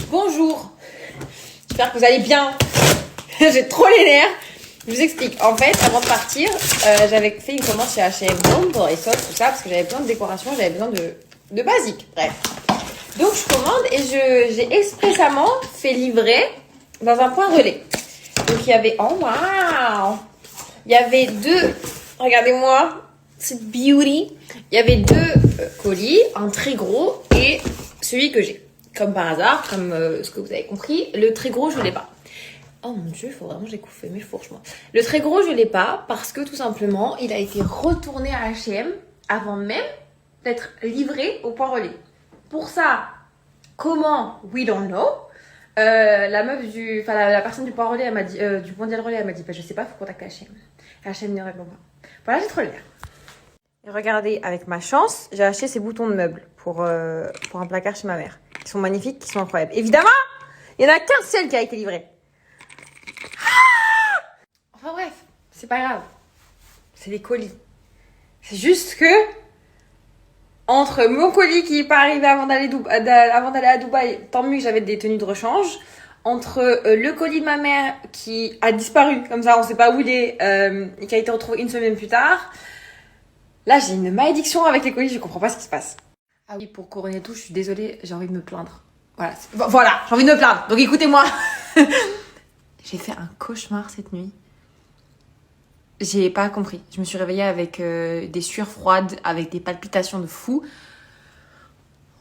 Bonjour, j'espère que vous allez bien. J'ai trop les nerfs. Je vous explique. En fait, avant de partir, j'avais fait une commande chez H&M pour les sauces, tout ça, parce que j'avais besoin de décoration, j'avais besoin de basique. Bref. Donc, je commande et j'ai expressément fait livrer dans un point relais. Donc, il y avait... Oh, waouh! Il y avait deux... Regardez-moi, cette beauty. Il y avait deux colis, un très gros et celui que j'ai. Comme par hasard, comme ce que vous avez compris, le très gros, je l'ai pas. Oh mon dieu, il faut vraiment que j'écouffe mes fourches, moi. Le très gros, je l'ai pas parce que tout simplement, il a été retourné à H&M avant même d'être livré au point relais. Pour ça, comment? We don't know. La meuf la personne du point relais, elle m'a dit, du mondial relais, elle m'a dit, bah, je sais pas, faut contacter H&M. H&M ne répond pas. Voilà, j'ai trop le nerf. Et regardez, avec ma chance, j'ai acheté ces boutons de meubles pour un placard chez ma mère. Qui sont magnifiques, qui sont incroyables. Évidemment, il y en a qu'un seul qui a été livré. Enfin bref, c'est pas grave. C'est des colis. C'est juste que entre mon colis qui n'est pas arrivé avant d'aller à Dubaï, tant mieux que j'avais des tenues de rechange. Entre le colis de ma mère qui a disparu, comme ça on sait pas où il est, et qui a été retrouvé une semaine plus tard. Là j'ai une malédiction avec les colis, je comprends pas ce qui se passe. Ah oui, pour couronner tout, je suis désolée, j'ai envie de me plaindre. Voilà, j'ai envie de me plaindre, donc écoutez-moi. J'ai fait un cauchemar cette nuit. J'ai pas compris. Je me suis réveillée avec des sueurs froides, avec des palpitations de fou.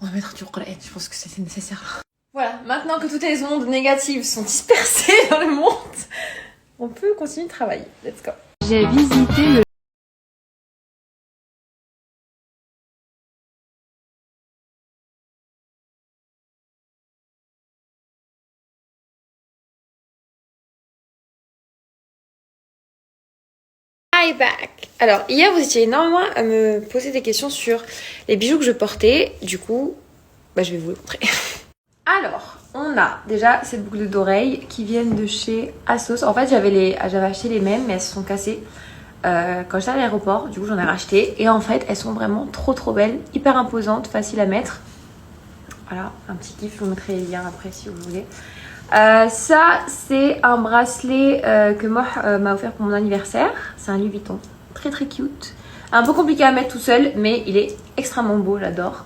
On va mettre du Coran, je pense que c'était nécessaire. Voilà, maintenant que toutes les ondes négatives sont dispersées dans le monde, on peut continuer de travailler. Let's go. J'ai visité le Hi back. Alors, hier, vous étiez énormément à me poser des questions sur les bijoux que je portais. Du coup, je vais vous les montrer. Alors, on a déjà ces boucles d'oreilles qui viennent de chez Asos. En fait, j'avais acheté les mêmes, mais elles se sont cassées quand j'étais à l'aéroport. Du coup, j'en ai racheté. Et en fait, elles sont vraiment trop belles, hyper imposantes, faciles à mettre. Voilà, un petit kiff. Je vous mettrai les liens après si vous voulez. Ça, c'est un bracelet que Moh m'a offert pour mon anniversaire. C'est un Louis Vuitton. Très cute. Un peu compliqué à mettre tout seul, mais il est extrêmement beau, j'adore.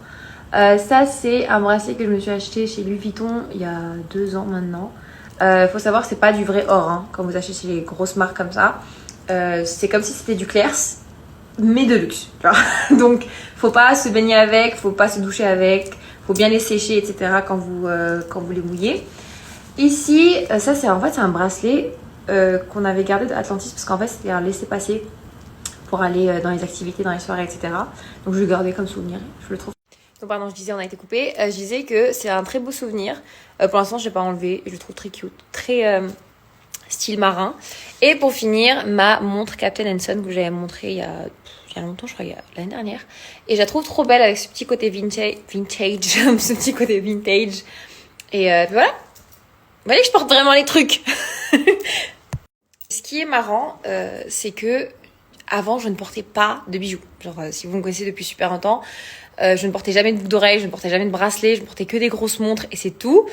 Ça, c'est un bracelet que je me suis acheté chez Louis Vuitton il y a 2 ans maintenant. Faut savoir que c'est pas du vrai or, hein, quand vous achetez chez les grosses marques comme ça. C'est comme si c'était du clairs, mais de luxe. Donc, faut pas se baigner avec, faut pas se doucher avec, faut bien les sécher, etc. quand vous les mouillez. Ici, ça c'est en fait c'est un bracelet qu'on avait gardé d'Atlantis parce qu'en fait c'était un laissez-passer pour aller dans les activités, dans les soirées, etc. Donc je le gardais comme souvenir, je le trouve. Donc pardon, je disais on a été coupé. Je disais que c'est un très beau souvenir. Pour l'instant je l'ai pas enlevé, je le trouve très cute, très style marin. Et pour finir, ma montre Captain Son que j'avais montré il y a longtemps, je crois, l'année dernière. Et je la trouve trop belle avec ce petit côté vintage, ce petit côté vintage. Et voilà. Vous voyez que je porte vraiment les trucs. Ce qui est marrant, c'est que avant, je ne portais pas de bijoux. Genre, si vous me connaissez depuis super longtemps, je ne portais jamais de boucles d'oreilles, je ne portais jamais de bracelets, je ne portais que des grosses montres et c'est tout.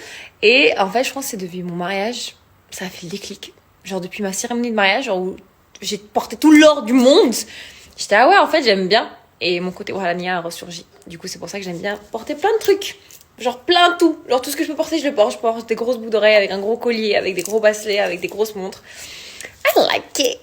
Et en fait, je pense que c'est depuis mon mariage, ça a fait le déclic. Genre, depuis ma cérémonie de mariage, genre, où j'ai porté tout l'or du monde, j'étais ah ouais, en fait, j'aime bien. Et mon côté Orania a ressurgi. Du coup, c'est pour ça que j'aime bien porter plein de trucs. Genre plein de tout. Genre tout ce que je peux porter, je le porte. Je porte des grosses boucles d'oreilles avec un gros collier, avec des gros bracelets, avec des grosses montres. I like it.